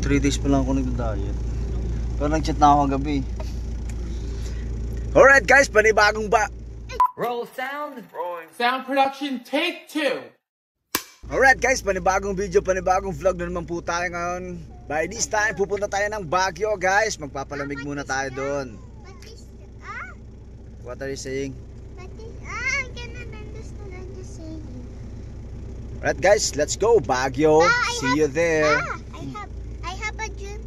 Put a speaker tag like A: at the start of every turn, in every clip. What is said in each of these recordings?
A: 3 days pa lang ako nagda-diet. Pero nag-chat na ako kagabi. Alright guys, panibagong
B: Roll sound. Rolling. Sound production, take 2.
A: Alright guys, panibagong video, panibagong vlog na naman po tayo ngayon. By this time, pupunta tayo ng Baguio guys. Magpapalamig muna tayo doon. What are you saying?
C: I cannot understand what you're saying.
A: Alright guys, let's go Baguio. See you there.
C: I have a dream.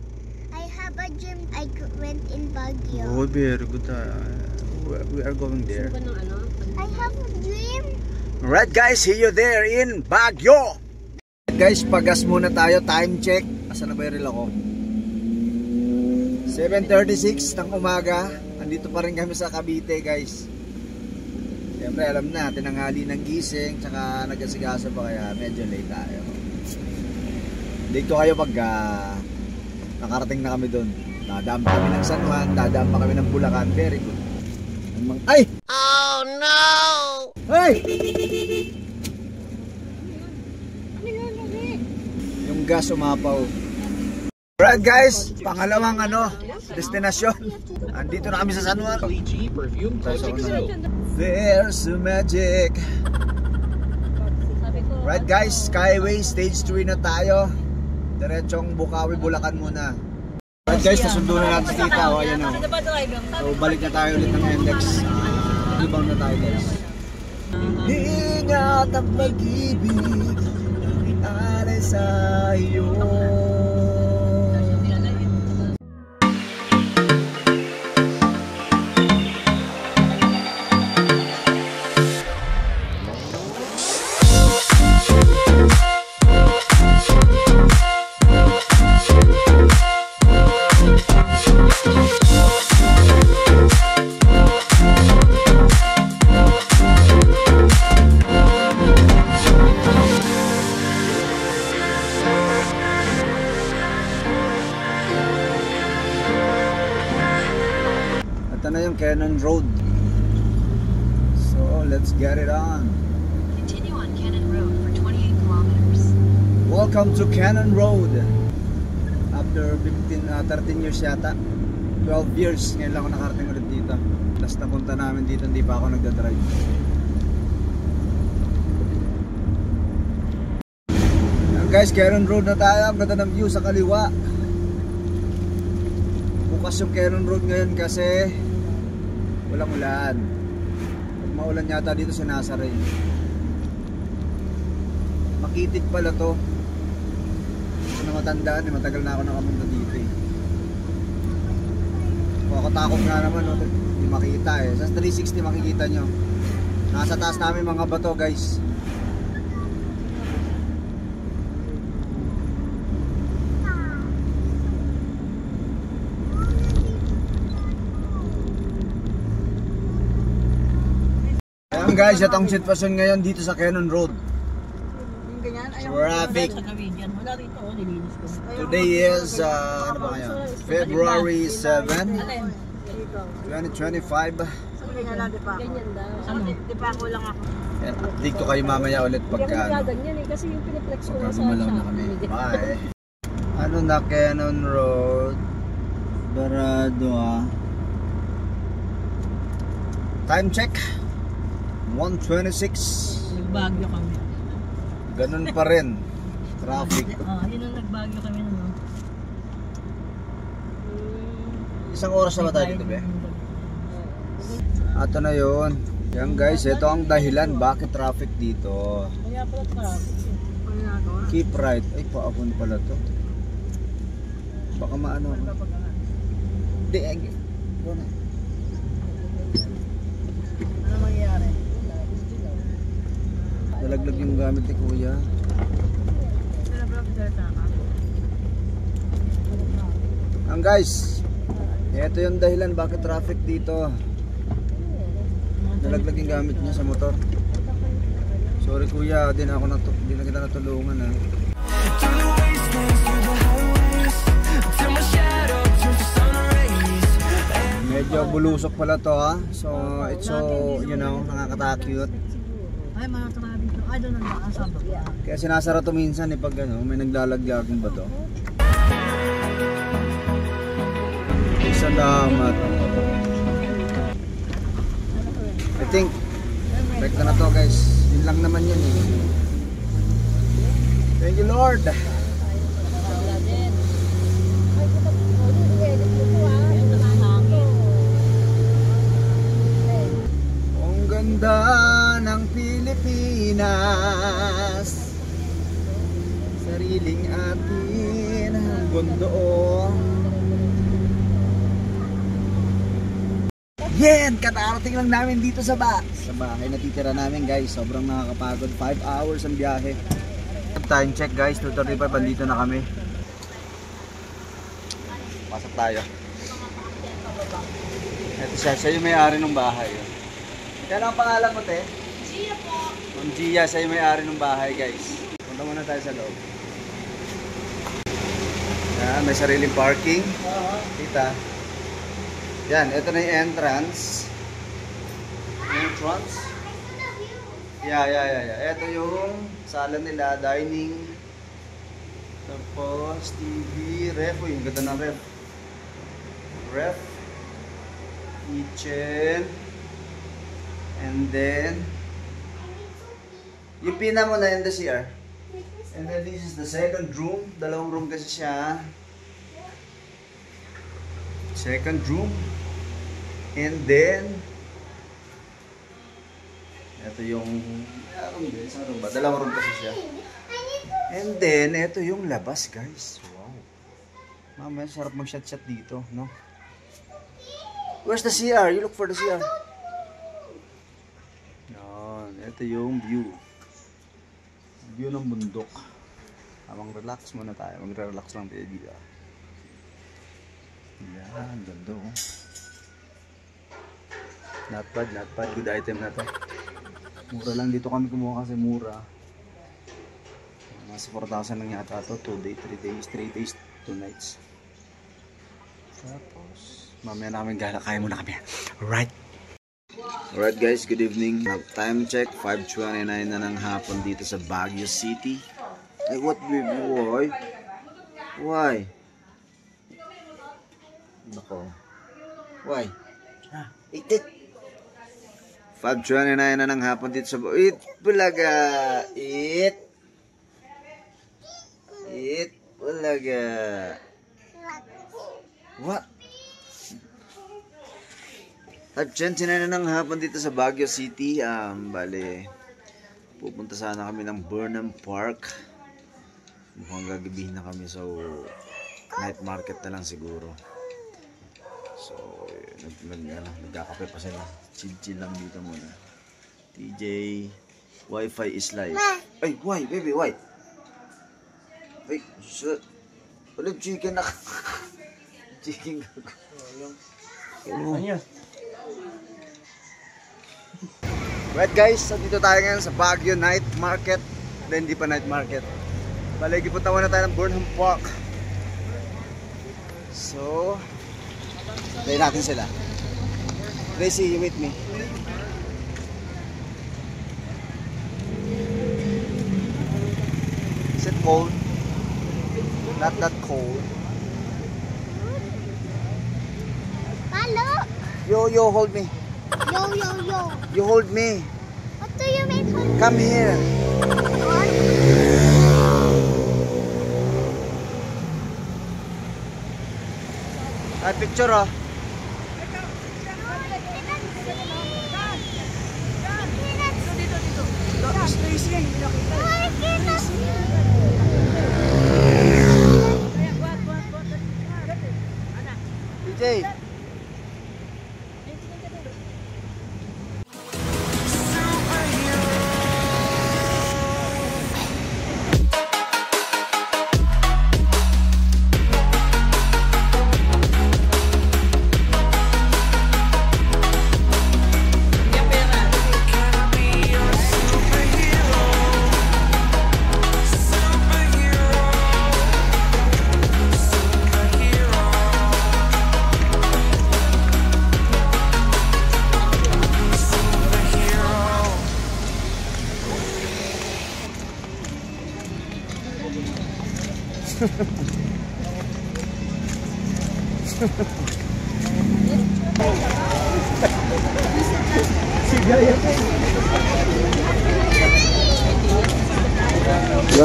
C: I have a dream. I went in Baguio.
A: Oh, very good. We are going there.
C: I have a dream.
A: Alright guys, see you there in Baguio. Guys, pagas muna tayo. Time check. Asan na ba yung reel ako? 7:36 ng umaga. Andito pa rin kami sa Cavite guys. Siyempre alam na, tinanghali ng gising, tsaka nag-asigasa pa kaya medyo late tayo. Dito kayo pag nakarating na kami doon. Dadaan pa kami ng San Juan, dadaan pa kami ng Bulacan. Very good. Ay!
C: Oh no!
A: Ay! Yung gas umapaw. Alright guys, pangalawang destinasyon. Andito na kami sa San Juan. There's a magic. Right guys, Skyway Stage 3 na tayo. Diretsong Bukawi, Bulacan muna. Right guys, nasundo na natin si Tita. O ayan o. So balik na tayo ulit ng Index. Ibang na tayo guys. Ingat ang pag-ibig alay sa iyo. Ito na yung Cannon Road. So, let's get it on.
D: Continue on Cannon Road for 28 kilometers.
A: Welcome to Cannon Road. After 13 years yata. 12 years. Ngayon lang ako nakarating ulit dito. Last na punta namin dito, hindi pa ako nagdadrive. Yan guys, Cannon Road na tayo. Ang ganda ng view sa kaliwa. Bukas yung Cannon Road ngayon kasi walang ulan. Pag maulan yata dito sinasara yun. Makitik pala to. Hindi na matandaan, matagal na ako nakapunta dito eh. Takot nga naman, hindi makita eh. Sa 360 makikita nyo. Nasa taas namin mga bato guys. Ayan guys, itong sitwasyon ngayon dito sa Cannon Road. Traffic. Today is February 7, 2025. Update ko kayo mamaya ulit pagka gumalaw na kami. Bye. Ano na Cannon Road? Barado Time check 1:26.
E: Nagbagyo kami.
A: Ganun pa rin. Traffic.
E: Yun ang nagbagyo kami naman.
A: Isang oras na ba tayo dito, be? Ato na yun. Yan guys, ito ang dahilan bakit traffic dito.
E: Kaya pala traffic.
A: Keep right. Ay, paapon pala to. Baka maano. Hindi, ano
E: mangyayari?
A: nalaglag yung gamit ni kuya. Ang guys, ito yung dahilan bakit traffic dito. Nalaglag yung gamit niya sa motor. Sorry kuya, di na kita natulungan ha. Medyo bulusok pala to ha. So it's so, you know, nakakatakot.
E: Ay, mga traffic to. I don't know, ang sabak.
A: Kaya sinasara to minsan pag ano, may naglalaglag ba to. Salamat. I think rekta na to guys. Yun lang naman yun eh. Thank you Lord. Ang ganda ng Pilipinas, sariling atin ang gondoo. Yan! Katarating lang namin dito sa bahay na titira namin guys. Sobrang nakakapagod. 5 hours ang biyahe. Time check guys, 2:35. Andito na kami. Pasok tayo. Ito siya yung may-ari ng bahay. Yan ang pangalan mo, te? Gia po. Ma'am Gia, siya yung may-ari ng bahay guys. Punta muna tayo sa loob. Yan, may sariling parking. Kita. Yan, ito na yung entrance. Yeah. Ito yung sala nila, dining. Tapos TV, ref. Uy, ang ganda ng ref. Ref. Kitchen. And then yung pina mo na in the CR. And then this is the second room. Dalawang room kasi siya. Second room. And then ito yung room ba? Dalawang room kasi siya. And then ito yung labas guys. Wow. Mamaya sarap mag-shot dito, no? Where's the CR? You look for the CR. Yan. Ito yung view. View ng bundok. Habang relax muna tayo. Mag-relax lang tayo dito. Yan. Ganda oh. Not bad. Good item na to. Mura lang dito kami kumuha kasi mura. Nasa 4,000 lang yata to. 2 days, 3 days, 2 nights. Tapos, mamaya namin gala. Kaya muna kami. Alright. Alright guys, good evening. Time check, 5:29 na ng hapon dito sa Baguio City. Ay, what baby? Why? Nako. Why? Itit. 5:29 na ng hapon dito sa Baguio. Bulaga. Bulaga. What? 5:29 na ng hapon dito sa Baguio City. Bale, pupunta sana kami ng Burnham Park. Mukhang gagabihin na kami, so night market na lang siguro. So, nagkakape pa sila. Chill lang dito muna. TJ, Wi-Fi is live. Ay, why? Baby, why? Ay, shit. Ulit chicken na. Chicken ka. Ano yan? Right guys, so dito tayo ngayon sa Baguio Night Market. Then hindi pa night market. Balagi po tawa na tayo ng Burnham Park. So, tayo natin sila. Tracy, you with me? Is it cold? Not that cold.
C: Hello.
A: Yo, hold me.
C: Yo.
A: You hold me.
C: What do you mean?
A: Come here.
C: What?
A: Picture oh. DJ. You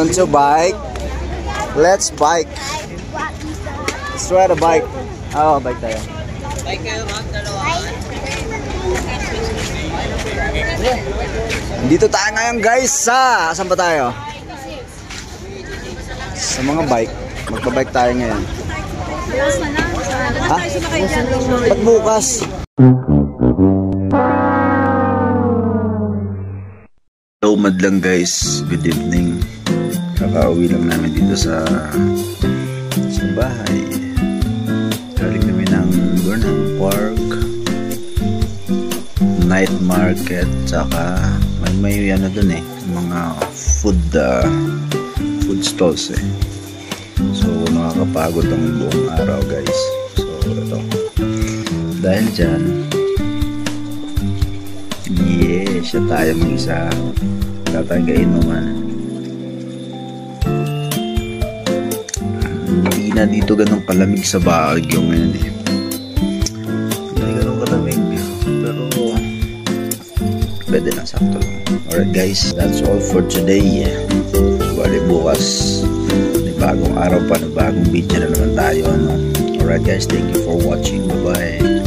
A: want to bike? Let's bike. Let's try to bike. Oo, bike tayo. Dito tayo ngayon guys sa... Saan ba tayo? Sa mga bike. Magpa-bike tayo ngayon. Ha? Ba't bukas? Hello madlang guys. Good evening. Kakauwi lang namin dito sa bahay. Galing kami ng Burnham Park, night market, tsaka may ano dun mga food stalls So nakakapagod ang buong araw guys. So ito, dahil dyan, siya tayo mag-isa. Wala tayong kainuman. Hindi na dito ganun kalamig sa Baguio ngayon Hindi ganun kalamig. Pero pwede na, sakto lang. Alright guys, that's all for today. Bali bukas, may bagong araw pa, may bagong video na naman tayo. Alright guys, thank you for watching. Bye bye.